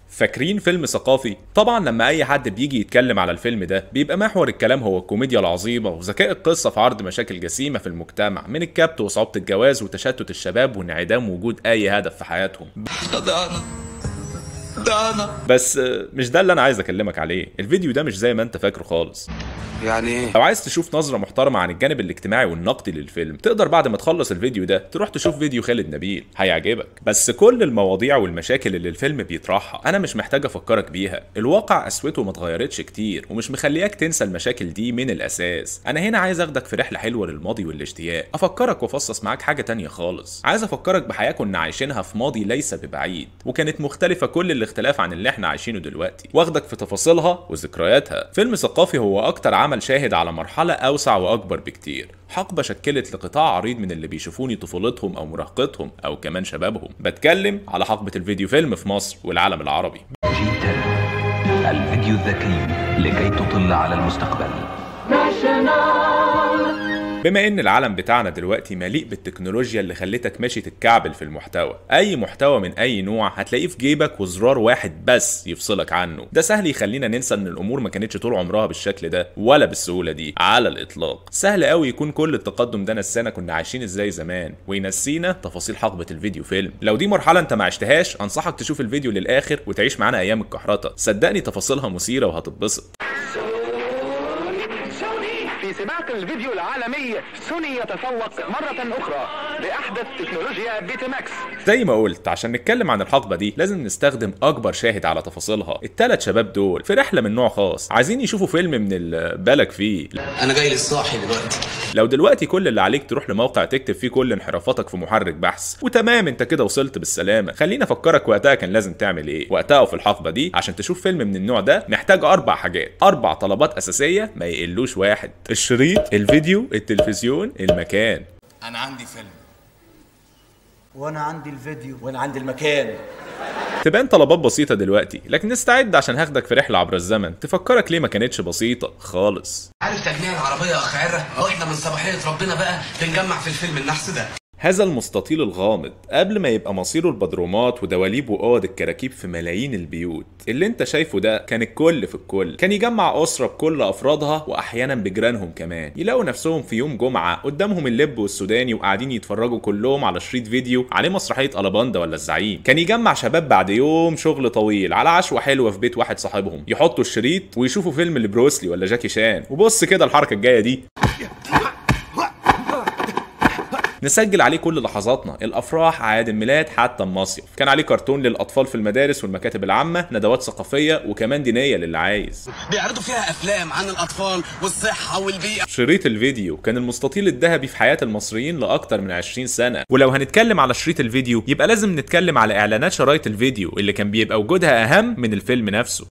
فاكرين فيلم ثقافي؟ طبعا لما اي حد بيجي يتكلم على الفيلم ده بيبقى محور الكلام هو الكوميديا العظيمه وذكاء القصه في عرض مشاكل جسيمه في المجتمع، من الكبت وصعوبه الجواز وتشتت الشباب وانعدام وجود اي هدف في حياتهم. بس مش ده اللي انا عايز اكلمك عليه. الفيديو ده مش زي ما انت فاكره خالص. يعني ايه؟ لو عايز تشوف نظرة محترمة عن الجانب الاجتماعي والنقدي للفيلم تقدر بعد ما تخلص الفيديو ده تروح تشوف فيديو خالد نبيل، هيعجبك. بس كل المواضيع والمشاكل اللي الفيلم بيطرحها انا مش محتاج افكرك بيها، الواقع قسوته ما اتغيرتش كتير ومش مخلياك تنسى المشاكل دي من الاساس. انا هنا عايز اخدك في رحلة حلوة للماضي والاشتياق، افكرك وافصص معاك حاجة تانية خالص. عايز افكرك بحياة كنا عايشينها في ماضي ليس ببعيد وكانت مختلفة كل الاختلاف عن اللي احنا عايشينه دلوقتي، واخدك في تفاصيلها وذكرياتها. فيلم ثقافي هو اكتر عمل شاهد على مرحلة أوسع وأكبر بكتير، حقبة شكلت لقطاع عريض من اللي بيشوفوني طفولتهم أو مراهقتهم أو كمان شبابهم. بتكلم على حقبة الفيديو فيلم في مصر والعالم العربي. الفيديو الذكي لكي تطل على المستقبل. بما ان العالم بتاعنا دلوقتي مليء بالتكنولوجيا اللي خلتك ماشي تتكعبل في المحتوى، اي محتوى من اي نوع هتلاقيه في جيبك وزرار واحد بس يفصلك عنه. ده سهل يخلينا ننسى ان الامور ما كانتش طول عمرها بالشكل ده ولا بالسهوله دي على الاطلاق. سهل قوي يكون كل التقدم ده نسانا كنا عايشين ازاي زمان وينسينا تفاصيل حقبه الفيديو فيلم. لو دي مرحله انت ما عشتهاش انصحك تشوف الفيديو للاخر وتعيش معانا ايام الكحرطه، صدقني تفاصيلها مثيره وهتتبسط. في سباق الفيديو العالمي سوني يتفوق مرة أخرى بأحدث تكنولوجيا بيتماكس. زي ما قلت عشان نتكلم عن الحقبة دي لازم نستخدم أكبر شاهد على تفاصيلها. الثلاث شباب دول في رحلة من نوع خاص، عايزين يشوفوا فيلم من اللي بالك فيه. انا جاي للصاحي دلوقتي. لو دلوقتي كل اللي عليك تروح لموقع تكتب فيه كل انحرافاتك في محرك بحث وتمام انت كده وصلت بالسلامة، خلينا افكرك وقتها كان لازم تعمل ايه. وقتها وفي الحقبة دي عشان تشوف فيلم من النوع ده محتاج 4 حاجات، 4 طلبات أساسية ما يقلوش واحد: الشريط، الفيديو، التلفزيون، المكان. انا عندي فيلم، وانا عندي الفيديو، وانا عندي المكان. تبان طلبات بسيطة دلوقتي، لكن استعد عشان هاخدك في رحلة عبر الزمن تفكرك ليه ما كانتش بسيطة خالص. عارف تجميع العربيه يا اخ عره؟ احنا من صباحيه ربنا بقى بنجمع في الفيلم النحس ده. هذا المستطيل الغامض قبل ما يبقى مصيره البدرومات ودواليب وأوض الكراكيب في ملايين البيوت، اللي انت شايفه ده كان الكل في الكل، كان يجمع أسرة بكل أفرادها وأحيانا بجيرانهم كمان، يلاقوا نفسهم في يوم جمعة قدامهم اللب والسوداني وقاعدين يتفرجوا كلهم على شريط فيديو عليه مسرحية ألاباندا ولا الزعيم. كان يجمع شباب بعد يوم شغل طويل على عشوة حلوة في بيت واحد صاحبهم، يحطوا الشريط ويشوفوا فيلم لبروسلي ولا جاكي شان. وبص كده الحركة الجاية دي نسجل عليه كل لحظاتنا، الافراح، اعياد الميلاد، حتى المصيف. كان عليه كرتون للاطفال في المدارس والمكاتب العامه، ندوات ثقافيه وكمان دينيه للي عايز. بيعرضوا فيها افلام عن الاطفال والصحه والبيئه. شريط الفيديو كان المستطيل الذهبي في حياه المصريين لاكتر من 20 سنه. ولو هنتكلم على شريط الفيديو يبقى لازم نتكلم على اعلانات شرايط الفيديو اللي كان بيبقى وجودها اهم من الفيلم نفسه.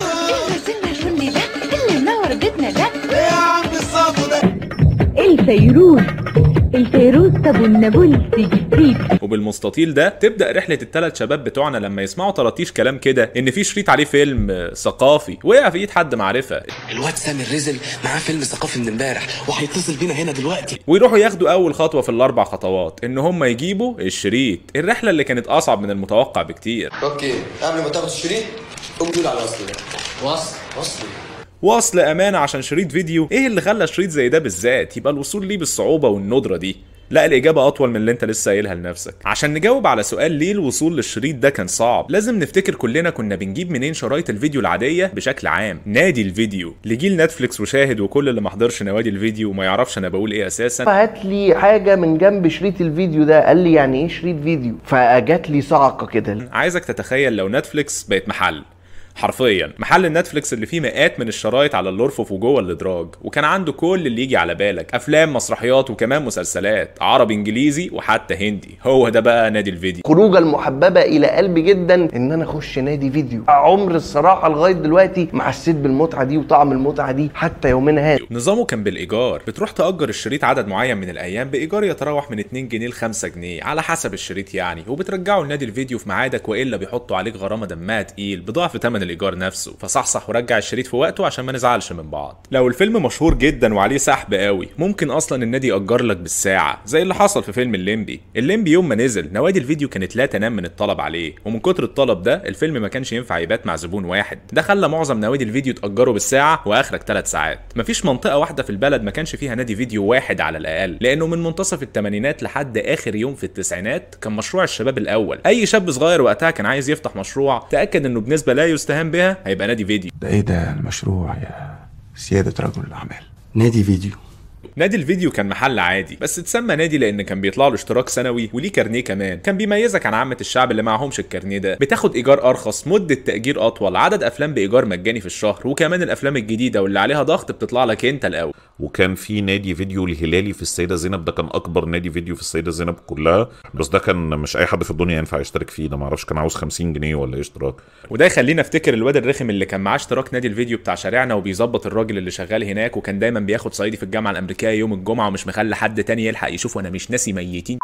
اللي منور بيتنا ده ايه يا عم الصوت ده؟ الفيروز طب والنابلسي جديد. وبالمستطيل ده تبدا رحله الثلاث شباب بتوعنا لما يسمعوا طراطيش كلام كده ان في شريط عليه فيلم ثقافي وقع في ايد حد معرفه. الواد سامر رزل معاه فيلم ثقافي من امبارح وهيتصل بينا هنا دلوقتي، ويروحوا ياخدوا اول خطوه في ال4 خطوات ان هم يجيبوا الشريط. الرحله اللي كانت اصعب من المتوقع بكتير. اوكي قبل ما تاخد الشريط قوم قول على اصل وصل امانه عشان شريط فيديو. ايه اللي خلى شريط زي ده بالذات يبقى الوصول ليه بالصعوبه والندره دي؟ لا، الإجابة أطول من اللي أنت لسه قايلها لنفسك. عشان نجاوب على سؤال ليه الوصول للشريط ده كان صعب لازم نفتكر كلنا كنا بنجيب منين شرايط الفيديو العادية بشكل عام. نادي الفيديو لجيل نتفليكس وشاهد وكل اللي ما حضرش نوادي الفيديو وما يعرفش أنا بقول إيه أساسا. هات لي حاجة من جنب شريط الفيديو ده، قال لي يعني إيه شريط فيديو؟ فجات لي صعقة كده. عايزك تتخيل لو نتفليكس بقت محل، حرفيا محل النتفليكس اللي فيه مئات من الشرايط على الارفف وجوه الادراج، وكان عنده كل اللي يجي على بالك، افلام، مسرحيات، وكمان مسلسلات عربي، انجليزي، وحتى هندي. هو ده بقى نادي الفيديو. خروجه المحببه الى قلبي جدا ان انا اخش نادي فيديو. عمر الصراحه لغايه دلوقتي ما حسيت بالمتعه دي وطعم المتعه دي حتى يومنا هذا. نظامه كان بالايجار، بتروح تاجر الشريط عدد معين من الايام بايجار يتراوح من 2 جنيه ل 5 جنيه على حسب الشريط يعني، وبترجعه لنادي الفيديو في ميعادك والا بيحطوا عليك غرامه دمها تقيل بضعف ثمن الايجار نفسه، فصحصح ورجع الشريط في وقته عشان ما نزعلش من بعض. لو الفيلم مشهور جدا وعليه سحب قوي ممكن اصلا النادي يأجر لك بالساعه زي اللي حصل في فيلم الليمبي. الليمبي يوم ما نزل نوادي الفيديو كانت لا تنام من الطلب عليه، ومن كتر الطلب ده الفيلم ما كانش ينفع يبات مع زبون واحد، ده خلى معظم نوادي الفيديو تأجره بالساعه واخرك 3 ساعات. مفيش منطقه واحده في البلد ما كانش فيها نادي فيديو واحد على الاقل، لانه من منتصف الثمانينات لحد اخر يوم في التسعينات كان مشروع الشباب الاول. اي شاب صغير وقتها كان عايز يفتح مشروع تاكد انه بنسبه لا يستهان بها هيبقى نادي فيديو. ده ايه ده المشروع يا سياده رجل الاعمال؟ نادي فيديو. نادي الفيديو كان محل عادي بس اتسمى نادي لان كان بيطلع له اشتراك سنوي وليه كارنيه كمان، كان بيميزك عن عامه الشعب اللي معهمش الكارنيه ده. بتاخد ايجار ارخص، مده تاجير اطول، عدد افلام بايجار مجاني في الشهر، وكمان الافلام الجديده واللي عليها ضغط بتطلع لك انت الاول. وكان في نادي فيديو الهلالي في السيده زينب، ده كان اكبر نادي فيديو في السيده زينب كلها، بس ده كان مش اي حد في الدنيا ينفع يشترك فيه، ده معرفش كان عاوز 50 جنيه ولا ايه اشتراك. وده يخلينا افتكر الواد الرخم اللي كان معاه اشتراك نادي الفيديو بتاع شارعنا وبيظبط الراجل اللي شغال هناك، وكان دايما بياخد صعيدي في الجامعه الامريكيه يوم الجمعه ومش مخلي حد تاني يلحق يشوف وانا مش ناسي ميتين.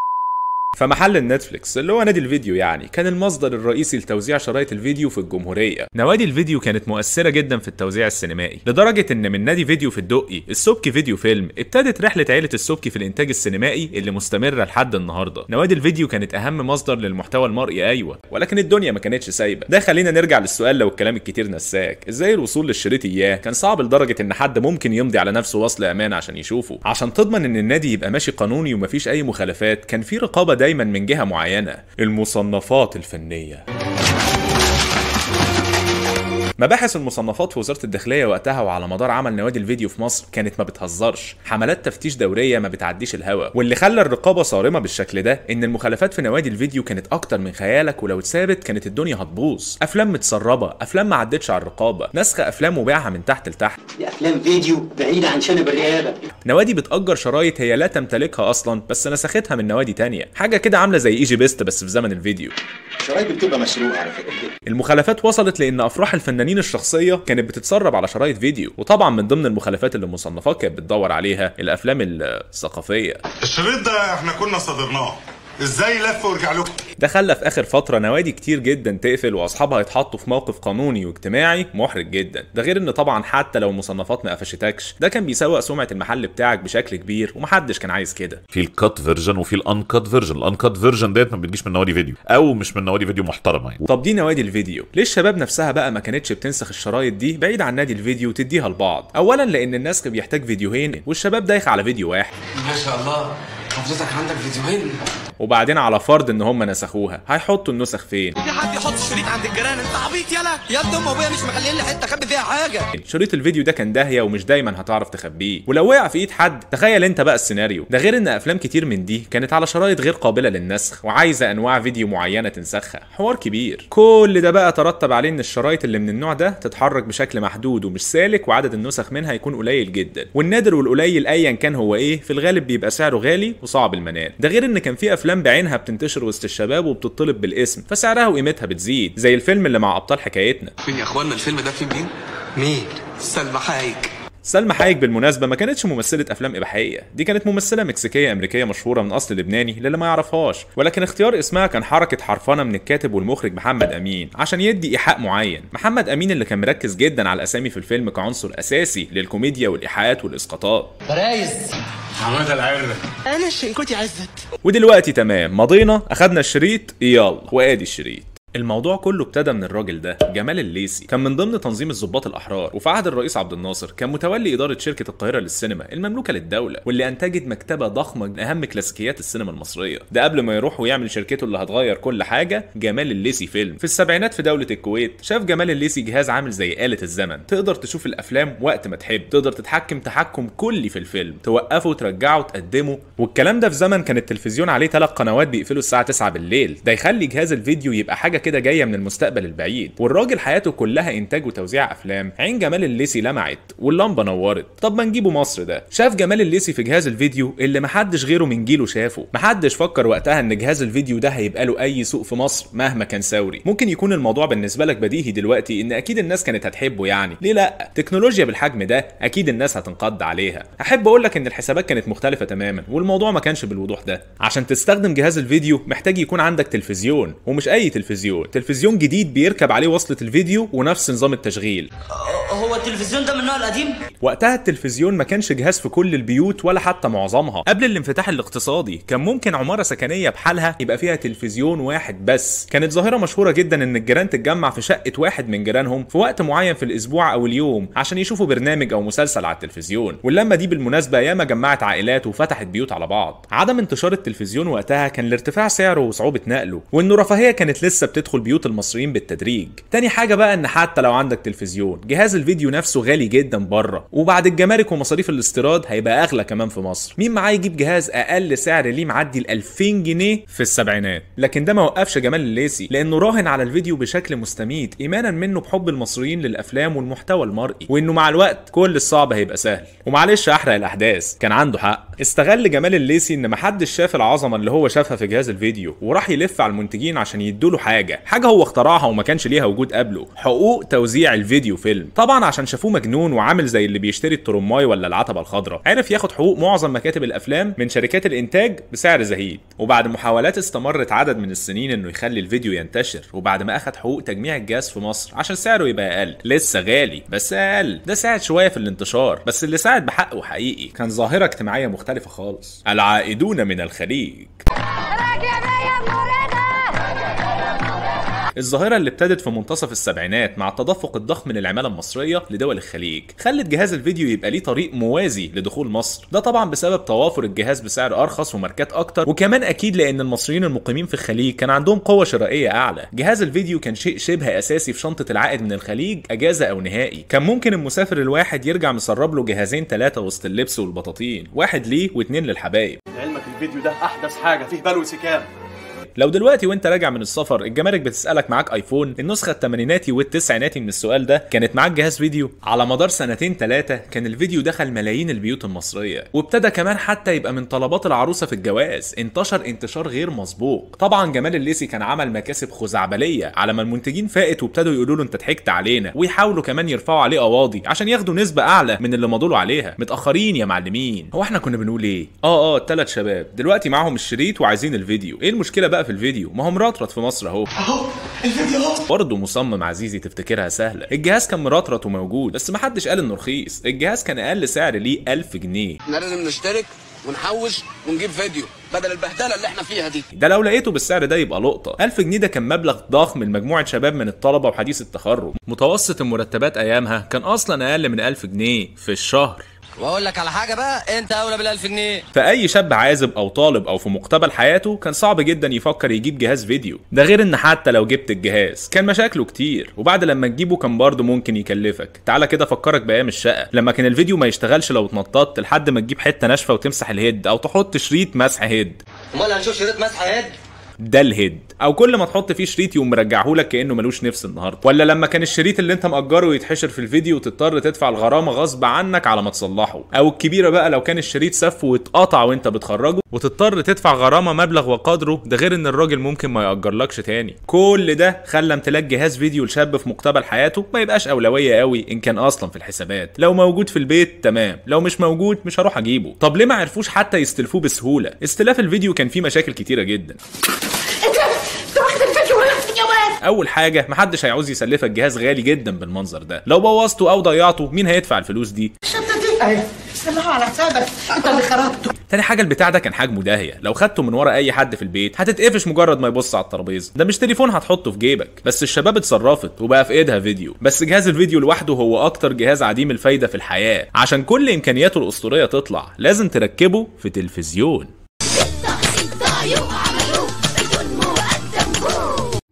فمحل النتفليكس اللي هو نادي الفيديو يعني كان المصدر الرئيسي لتوزيع شرايط الفيديو في الجمهوريه. نوادي الفيديو كانت مؤثره جدا في التوزيع السينمائي لدرجه ان من نادي فيديو في الدقي السبكي فيديو فيلم ابتدت رحله عيله السبكي في الانتاج السينمائي اللي مستمره لحد النهارده. نوادي الفيديو كانت اهم مصدر للمحتوى المرئي ايوه، ولكن الدنيا ما كانتش سايبه. ده خلينا نرجع للسؤال لو الكلام الكتير نساك، ازاي الوصول للشريط اياه كان صعب لدرجه ان حد ممكن يمضي على نفسه وصل امان عشان يشوفه. عشان تضمن ان النادي يبقى ماشي قانوني ومفيش اي مخالفات كان في رقابه دايما من جهه معينه، المصنفات الفنية. مباحث المصنفات في وزارة الداخلية وقتها وعلى مدار عمل نوادي الفيديو في مصر كانت ما بتهزرش، حملات تفتيش دورية ما بتعديش الهوا. واللي خلى الرقابة صارمة بالشكل ده ان المخالفات في نوادي الفيديو كانت اكتر من خيالك، ولو اتثابت كانت الدنيا هتبوظ. افلام متسربة، افلام ما عدتش على الرقابة، نسخ افلام وبيعها من تحت لتحت. دي افلام فيديو بعيدة عن شنب الرقابة. نوادي بتأجر شرايط هي لا تمتلكها اصلا بس نسختها من نوادي تانية، حاجة كده عاملة زي ايجي بيست بس في زمن الفيديو. شرايط بتبقى مسروقة على فكرة. المخالفات وصلت لان افراح الفنانين الشخصيه كانت بتتسرب على شرايط فيديو، وطبعا من ضمن المخالفات اللي المصنفات كانت بتدور عليها الافلام الثقافيه. الشريط ده احنا كنا صادرناه، ازاي لف وارجع لكم؟ ده خلى في اخر فتره نوادي كتير جدا تقفل واصحابها يتحطوا في موقف قانوني واجتماعي محرج جدا. ده غير ان طبعا حتى لو المصنفات ما قفشتكش ده كان بيسوق سمعه المحل بتاعك بشكل كبير ومحدش كان عايز كده. في الكات فيرجن وفي الانكات فيرجن، الانكات فيرجن ديت ما بتجيش من نوادي فيديو او مش من نوادي فيديو محترمه يعني. طب دي نوادي الفيديو ليه الشباب نفسها بقى ما كانتش بتنسخ الشرايط دي بعيد عن نادي الفيديو وتديها لبعض؟ اولا لان النسخ بيحتاج فيديوهين والشباب دايخ على فيديو واحد. ما شاء الله حضرتك عندك فيديوهين. وبعدين على فرض ان هم نسخوها هيحطوا النسخ فين؟ في حد يحط الشريط عند الجيران؟ انت عبيط يلا يا ابني، ام ابويا مش مخلين لي حته اخبي فيها حاجه. شريط الفيديو ده كان داهيه ومش دايما هتعرف تخبيه، ولو وقع في ايد حد تخيل انت بقى السيناريو. ده غير ان افلام كتير من دي كانت على شرايط غير قابله للنسخ وعايزه انواع فيديو معينه تنسخها، حوار كبير. كل ده بقى ترتب عليه ان الشرايط اللي من النوع ده تتحرك بشكل محدود ومش سالك، وعدد النسخ منها يكون قليل جدا، والنادر والقليل ايا كان هو ايه في الغالب بيبقى سعره غالي وصعب المنال. ده غير ان كان في افلام بعينها بتنتشر وسط الشباب وبتطلب بالاسم فسعرها وقيمتها بتزيد، زي الفيلم اللي مع ابطال حكايتنا. فين يا اخوانا الفيلم ده فيه مين؟ مين؟ سلمى حايك. سلمى حايك بالمناسبه ما كانتش ممثله افلام اباحيه، دي كانت ممثله مكسيكيه امريكيه مشهوره من اصل لبناني للي ما يعرفهاش، ولكن اختيار اسمها كان حركه حرفنه من الكاتب والمخرج محمد امين عشان يدي ايحاء معين. محمد امين اللي كان مركز جدا على الاسامي في الفيلم كعنصر اساسي للكوميديا والايحاءات والاسقاطات. برايز حماده العرة، انا الشنكوتي عزت. ودلوقتي تمام مضينا اخدنا الشريط يلا وادي الشريط. الموضوع كله ابتدى من الراجل ده جمال الليثي، كان من ضمن تنظيم الضباط الاحرار، وفي عهد الرئيس عبد الناصر كان متولي اداره شركه القاهره للسينما المملوكه للدوله، واللي انتجت مكتبه ضخمه من اهم كلاسيكيات السينما المصريه. ده قبل ما يروح ويعمل شركته اللي هتغير كل حاجه، جمال الليثي فيلم. في السبعينات في دوله الكويت شاف جمال الليثي جهاز عامل زي آلة الزمن، تقدر تشوف الافلام وقت ما تحب، تقدر تتحكم تحكم كلي في الفيلم، توقفه وترجعه وتقدمه. والكلام ده في زمن كان التلفزيون عليه 3 قنوات بيقفلوا الساعه 9 بالليل. ده يخلي جهاز الفيديو يبقى حاجه كده جايه من المستقبل البعيد، والراجل حياته كلها انتاج وتوزيع افلام. عين جمال الليثي لمعت واللمبه نورت. طب ما نجيبه مصر ده. شاف جمال الليثي في جهاز الفيديو اللي محدش غيره من جيله شافه، محدش فكر وقتها ان جهاز الفيديو ده هيبقى له اي سوق في مصر مهما كان ثوري. ممكن يكون الموضوع بالنسبه لك بديهي دلوقتي ان اكيد الناس كانت هتحبه، يعني ليه لا؟ تكنولوجيا بالحجم ده اكيد الناس هتنقض عليها. احب اقول لك ان الحسابات كانت مختلفه تماما، والموضوع ما كانش بالوضوح ده. عشان تستخدم جهاز الفيديو محتاج يكون عندك تلفزيون، ومش اي تلفزيون، تلفزيون جديد بيركب عليه وصلة الفيديو ونفس نظام التشغيل. هو التلفزيون ده من النوع القديم؟ وقتها التلفزيون ما كانش جهاز في كل البيوت ولا حتى معظمها. قبل الانفتاح الاقتصادي كان ممكن عمارة سكنية بحالها يبقى فيها تلفزيون واحد بس. كانت ظاهرة مشهورة جدا ان الجيران تتجمع في شقة واحد من جيرانهم في وقت معين في الاسبوع او اليوم عشان يشوفوا برنامج او مسلسل على التلفزيون، واللمة دي بالمناسبة ياما جمعت عائلات وفتحت بيوت على بعض. عدم انتشار التلفزيون وقتها كان لارتفاع سعره وصعوبة نقله، وانه رفاهية كانت لسه بتدخل بيوت المصريين بالتدريج. تاني حاجة بقى ان حتى لو عندك تلفزيون جهاز الفيديو نفسه غالي جدا بره، وبعد الجمارك ومصاريف الاستيراد هيبقى اغلى كمان في مصر. مين معاه يجيب جهاز اقل سعر ليه معدي ال 2000 جنيه في السبعينات؟ لكن ده ما وقفش جمال الليثي، لانه راهن على الفيديو بشكل مستميت ايمانا منه بحب المصريين للافلام والمحتوى المرئي، وانه مع الوقت كل الصعب هيبقى سهل. ومعلش احرق الاحداث، كان عنده حق. استغل جمال الليثي ان محدش شاف العظمه اللي هو شافها في جهاز الفيديو، وراح يلف على المنتجين عشان يدوله حاجه هو اخترعها وما كانش ليها وجود قبله: حقوق توزيع الفيديو فيلم. طبعا عشان شافوه مجنون وعامل زي اللي بيشتري الترماي ولا العتبه الخضراء، عرف ياخد حقوق معظم مكاتب الافلام من شركات الانتاج بسعر زهيد. وبعد محاولات استمرت عدد من السنين انه يخلي الفيديو ينتشر، وبعد ما اخد حقوق تجميع الجهاز في مصر عشان سعره يبقى اقل، لسه غالي بس اقل، ده ساعد شويه في الانتشار. بس اللي ساعد بحقه حقيقي كان ظاهره اجتماعيه مختلفه خالص: العائدون من الخليج. الظاهرة اللي ابتدت في منتصف السبعينات مع التدفق الضخم من العمالة المصرية لدول الخليج خلت جهاز الفيديو يبقى ليه طريق موازي لدخول مصر. ده طبعا بسبب توافر الجهاز بسعر ارخص وماركات اكتر، وكمان اكيد لان المصريين المقيمين في الخليج كان عندهم قوة شرائية اعلى. جهاز الفيديو كان شيء شبه اساسي في شنطة العائد من الخليج، اجازة او نهائي. كان ممكن المسافر الواحد يرجع مسرب له جهازين 3 وسط اللبس والبطاطين، واحد ليه و2 للحبايب. لعلمك الفيديو ده احدث حاجة فيه بلوسي كام. لو دلوقتي وانت راجع من السفر الجمارك بتسألك معاك ايفون، النسخة الثمانيناتي والتسعيناتي من السؤال ده كانت معاك جهاز فيديو؟ على مدار 2-3 كان الفيديو دخل ملايين البيوت المصرية، وابتدى كمان حتى يبقى من طلبات العروسة في الجواز. انتشر انتشار غير مسبوق. طبعا جمال الليثي كان عمل مكاسب خزعبلية على ما المنتجين فاقت وابتدوا يقولوا له انت ضحكت علينا، ويحاولوا كمان يرفعوا عليه قواضي عشان ياخدوا نسبة اعلى من اللي مضوا عليها. متأخرين يا معلمين. هو احنا كنا بنقول ايه؟ ال3 شباب دلوقتي معاهم الشريط وعايزين الفيديو. ايه المشكلة بقى في الفيديو؟ ما هم مرطرط في مصر اهو الفيديو اهو. برضه مصمم عزيزي تفتكرها سهله. الجهاز كان مرطرط وموجود، بس ما حدش قال انه رخيص. الجهاز كان اقل سعر ليه 1000 جنيه. احنا لازم نشترك ونحوش ونجيب فيديو بدل البهدله اللي احنا فيها دي. ده لو لقيته بالسعر ده يبقى لقطه. 1000 جنيه ده كان مبلغ ضخم لمجموعه شباب من الطلبه وحديث التخرج. متوسط المرتبات ايامها كان اصلا اقل من 1000 جنيه في الشهر. واقول لك على حاجه بقى، انت اولى بال1000 جنيه. فاي شاب عازب او طالب او في مقتبل حياته كان صعب جدا يفكر يجيب جهاز فيديو. ده غير ان حتى لو جبت الجهاز كان مشاكله كتير، وبعد لما تجيبه كان برضه ممكن يكلفك. تعالى كده فكرك بايام الشقه لما كان الفيديو ما يشتغلش لو اتنططت لحد ما تجيب حته ناشفه وتمسح الهيد، او تحط شريط مسح هيد. امال هنشوف شريط مسح هيد؟ ده الهيد. او كل ما تحط فيه شريط يقوم مرجعهولك كانه ملوش نفس النهارده. ولا لما كان الشريط اللي انت مأجره يتحشر في الفيديو وتضطر تدفع الغرامه غصب عنك على ما تصلحه. او الكبيره بقى لو كان الشريط سف واتقطع وانت بتخرجه وتضطر تدفع غرامه مبلغ وقدره. ده غير ان الراجل ممكن ما يأجرلكش تاني. كل ده خلى امتلاك جهاز فيديو لشاب في مقتبل حياته ما يبقاش اولويه قوي ان كان اصلا في الحسابات. لو موجود في البيت تمام، لو مش موجود مش هروح اجيبه. طب ليه ما عرفوش حتى يستلفوه بسهوله؟ استلاف الفيديو كان فيه مشاكل كتيره جدا. اول حاجه محدش هيعوز يسلفك جهاز غالي جدا بالمنظر ده. لو بوظته او ضيعته مين هيدفع الفلوس دي؟ ايوه استنى على حسابك، انت اللي خربته. تاني حاجه البتاع ده كان حجمه داهيه، لو خدته من ورا اي حد في البيت هتتقفش مجرد ما يبص على الترابيزه. ده مش تليفون هتحطه في جيبك. بس الشباب اتصرفت وبقى في ايدها فيديو. بس جهاز الفيديو لوحده هو اكتر جهاز عديم الفايده في الحياه. عشان كل امكانياته الاسطوريه تطلع لازم تركبه في تلفزيون.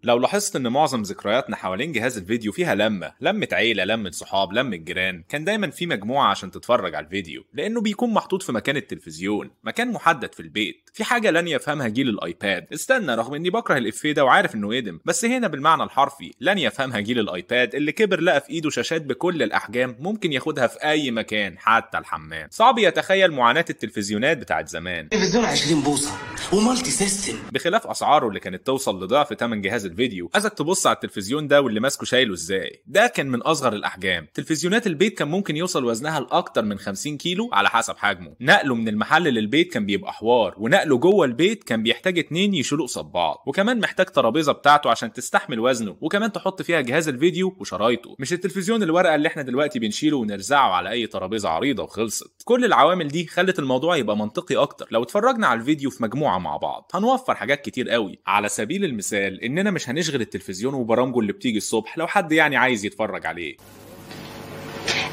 لو لاحظت ان معظم ذكرياتنا حوالين جهاز الفيديو فيها لمة عيلة، لمة صحاب، لمة جيران، كان دايما في مجموعة عشان تتفرج على الفيديو، لانه بيكون محطوط في مكان التلفزيون، مكان محدد في البيت. في حاجة لن يفهمها جيل الايباد. استنى، رغم اني بكره الافيه ده وعارف انه ادم، بس هنا بالمعنى الحرفي لن يفهمها جيل الايباد اللي كبر لقى في ايده شاشات بكل الاحجام ممكن ياخدها في اي مكان حتى الحمام. صعب يتخيل معاناة التلفزيونات بتاعت زمان. تلفزيون 20 بوصة ومالتي سيستم، بخلاف اسعاره اللي كانت توصل لضعف ثمن جهاز الفيديو، عايزك تبص على التلفزيون ده واللي ماسكه شايله ازاي. ده كان من اصغر الاحجام. تلفزيونات البيت كان ممكن يوصل وزنها لاكتر من 50 كيلو على حسب حجمه. نقله من المحل للبيت كان بيبقى حوار، ونقله جوه البيت كان بيحتاج 2 يشيلوا قصاد بعض، وكمان محتاج ترابيزه بتاعته عشان تستحمل وزنه، وكمان تحط فيها جهاز الفيديو وشرايطه، مش التلفزيون الورقه اللي احنا دلوقتي بنشيله ونرزعه على اي ترابيزه عريضه وخلصت. كل العوامل دي خلت الموضوع يبقى منطقي اكتر لو اتفرجنا على الفيديو في مجموعه مع بعض. هنوفر حاجات كتير قوي. على سبيل المثال اننا مش هنشغل التلفزيون وبرامجه اللي بتيجي الصبح لو حد يعني عايز يتفرج عليه.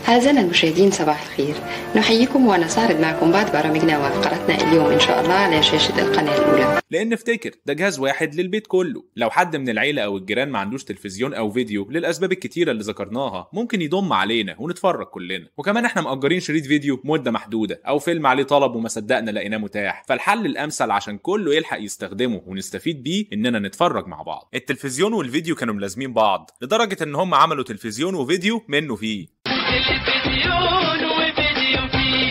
أعزائنا المشاهدين صباح الخير، نحييكم ونستعرض معكم بعض برامجنا وفقرتنا اليوم إن شاء الله على شاشة القناة الأولى. لأن افتكر ده جهاز واحد للبيت كله، لو حد من العيلة أو الجيران ما عندوش تلفزيون أو فيديو للأسباب الكتيرة اللي ذكرناها ممكن يضم علينا ونتفرج كلنا، وكمان احنا مأجرين شريط فيديو مدة محدودة أو فيلم عليه طلب وما صدقنا لقيناه متاح، فالحل الأمثل عشان كله يلحق يستخدمه ونستفيد بيه إننا نتفرج مع بعض. التلفزيون والفيديو كانوا ملازمين بعض لدرجة إن هم عملوا تلفزيون وفيديو منه فيه. تلفزيون وفيديو فيه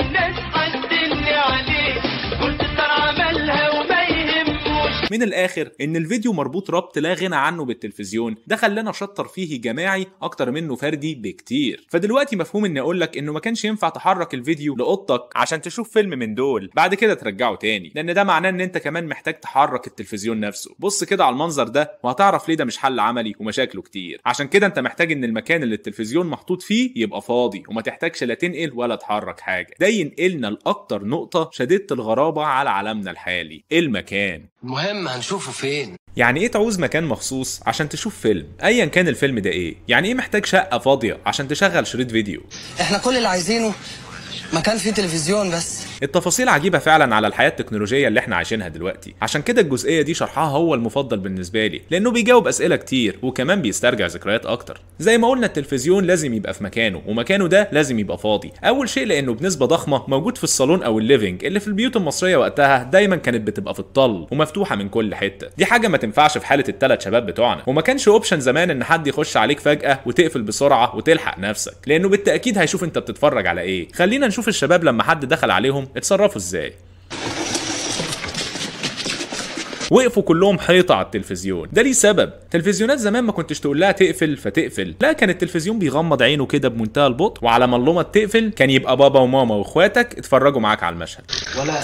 الناس حاسدني عليه، قلت ترى عملها وما يهموش. من الاخر ان الفيديو مربوط ربط لا غنى عنه بالتلفزيون، ده خلانا نشطر فيه جماعي اكتر منه فردي بكتير. فدلوقتي مفهوم اني اقول لك انه ما كانش ينفع تحرك الفيديو لاوضتك عشان تشوف فيلم من دول بعد كده ترجعه تاني، لان ده معناه ان انت كمان محتاج تحرك التلفزيون نفسه. بص كده على المنظر ده وهتعرف ليه ده مش حل عملي ومشاكله كتير. عشان كده انت محتاج ان المكان اللي التلفزيون محطوط فيه يبقى فاضي وما تحتاجش لا تنقل ولا تحرك حاجه. ده ينقلنا لاكتر نقطه شديدة الغرابه على عالمنا الحالي، المكان. المهم هنشوفه فين؟ يعني ايه تعوز مكان مخصوص عشان تشوف فيلم ايا كان الفيلم ده ايه؟ يعني ايه محتاج شقه فاضيه عشان تشغل شريط فيديو؟ احنا كل اللي عايزينه مكان فيه تلفزيون بس. التفاصيل عجيبه فعلا على الحياه التكنولوجيه اللي احنا عايشينها دلوقتي، عشان كده الجزئيه دي شرحها هو المفضل بالنسبه لي، لانه بيجاوب اسئله كتير وكمان بيسترجع ذكريات اكتر. زي ما قلنا التلفزيون لازم يبقى في مكانه، ومكانه ده لازم يبقى فاضي. اول شيء لانه بنسبه ضخمه موجود في الصالون او الليفنج اللي في البيوت المصريه وقتها دايما كانت بتبقى في الطل ومفتوحه من كل حته. دي حاجه ما تنفعش في حاله الثلاث شباب بتوعنا، وما كانش اوبشن زمان ان حد يخش عليك فجاه وتقفل بسرعه وتلحق نفسك، لانه بالتاكيد هيشوف انت بتتفرج على ايه. خلينا نشوف الشباب لما حد دخل عليهم اتصرفوا ازاي. وقفوا كلهم حيطة على التلفزيون. ده ليه سبب. تلفزيونات زمان ما كنتش تقول لها تقفل فتقفل، لا كان التلفزيون بيغمض عينه كده بمنتهى البطء، وعلى ما اللمض تقفل كان يبقى بابا وماما واخواتك اتفرجوا معاك على المشهد. ولا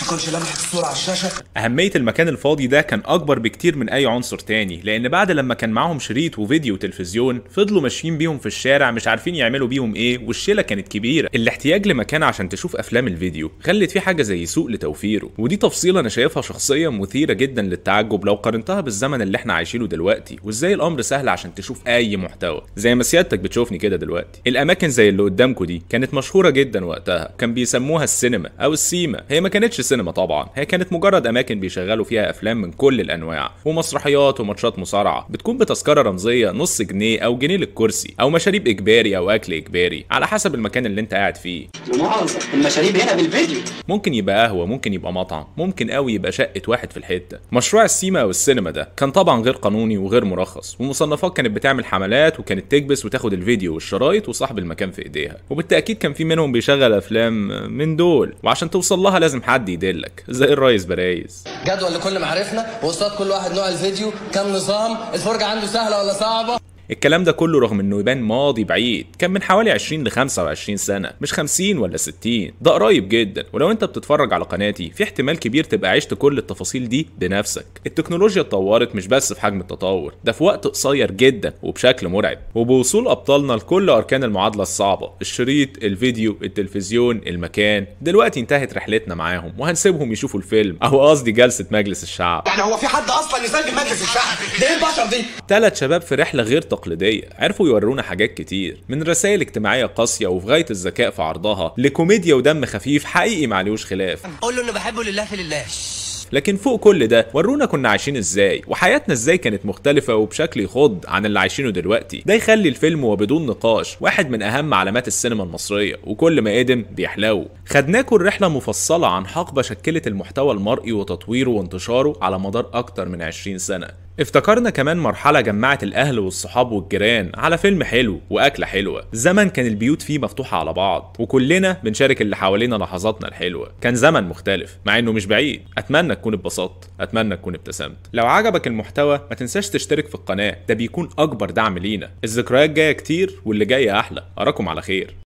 ما كنتش لمحت الصورة على الشاشة. أهمية المكان الفاضي ده كان أكبر بكتير من أي عنصر تاني، لأن بعد لما كان معاهم شريط وفيديو وتلفزيون فضلوا ماشيين بيهم في الشارع مش عارفين يعملوا بيهم إيه، والشيلة كانت كبيرة. الاحتياج لمكان عشان تشوف أفلام الفيديو خلت فيه حاجة زي سوق لتوفيره، ودي تفصيلة أنا شايفها شخصيا مثيرة جدا للتعجب لو قارنتها بالزمن اللي احنا عايشينه دلوقتي، وإزاي الأمر سهل عشان تشوف أي محتوى زي ما سيادتك بتشوفني كده دلوقتي. الأماكن زي اللي قدامكم دي كانت مشهورة جدا وقتها، كان بيسموها السينما أو السيما. هي ما كانتش سينما طبعا، هي كانت مجرد اماكن بيشغلوا فيها افلام من كل الانواع ومسرحيات وماتشات مصارعه، بتكون بتذكره رمزيه نص جنيه او جنيه للكرسي، او مشاريب اجباري او اكل اجباري على حسب المكان اللي انت قاعد فيه. المشاريب هنا بالفيديو. ممكن يبقى قهوه، ممكن يبقى مطعم، ممكن قوي يبقى شقه واحد في الحته. مشروع السيما او السينما ده كان طبعا غير قانوني وغير مرخص، ومصنفات كانت بتعمل حملات وكانت تكبس وتاخد الفيديو والشرايط وصاحب المكان في ايديها، وبالتاكيد كان في منهم بيشغل افلام من دول، وعشان توصل لها لازم حد يدلك زي الريس برايز. جدول لكل معارفنا وقصاد كل واحد نوع الفيديو، كام نظام، الفرجه عنده سهله ولا صعبه. الكلام ده كله رغم انه يبان ماضي بعيد كان من حوالي 20 ل 25 سنه، مش 50 ولا 60، ده قريب جدا. ولو انت بتتفرج على قناتي في احتمال كبير تبقى عشت كل التفاصيل دي بنفسك. التكنولوجيا اتطورت مش بس في حجم التطور، ده في وقت قصير جدا وبشكل مرعب، وبوصول ابطالنا لكل اركان المعادله الصعبه: الشريط، الفيديو، التلفزيون، المكان. دلوقتي انتهت رحلتنا معاهم وهنسيبهم يشوفوا الفيلم، او قصدي جلسه مجلس الشعب. احنا هو في حد اصلا يسجل مجلس الشعب؟ ده ايه البشر دي؟ 3 شباب في رحله غير تقليديه، عرفوا يورونا حاجات كتير، من رسائل اجتماعيه قاسيه وفي غايه الذكاء في عرضها لكوميديا ودم خفيف حقيقي معلوش خلاف. قول له انه بحبه لله في لله. لكن فوق كل ده ورونا كنا عايشين ازاي، وحياتنا ازاي كانت مختلفة وبشكل يخض عن اللي عايشينه دلوقتي. ده يخلي الفيلم وبدون نقاش واحد من اهم علامات السينما المصرية، وكل ما قدم بيحلو. خدناكم الرحلة مفصلة عن حقبة شكلت المحتوى المرئي وتطويره وانتشاره على مدار اكتر من 20 سنة. افتكرنا كمان مرحلة جمعت الاهل والصحاب والجيران على فيلم حلو واكلة حلوة. زمن كان البيوت فيه مفتوحة على بعض وكلنا بنشارك اللي حوالينا لحظاتنا الحلوة. كان زمن مختلف مع انه مش بعيد. اتمنى تكون اتبسطت، اتمنى تكون ابتسمت. لو عجبك المحتوى ما تنساش تشترك في القناة، ده بيكون اكبر دعم لينا. الذكريات جاية كتير واللي جاي احلى. اراكم على خير.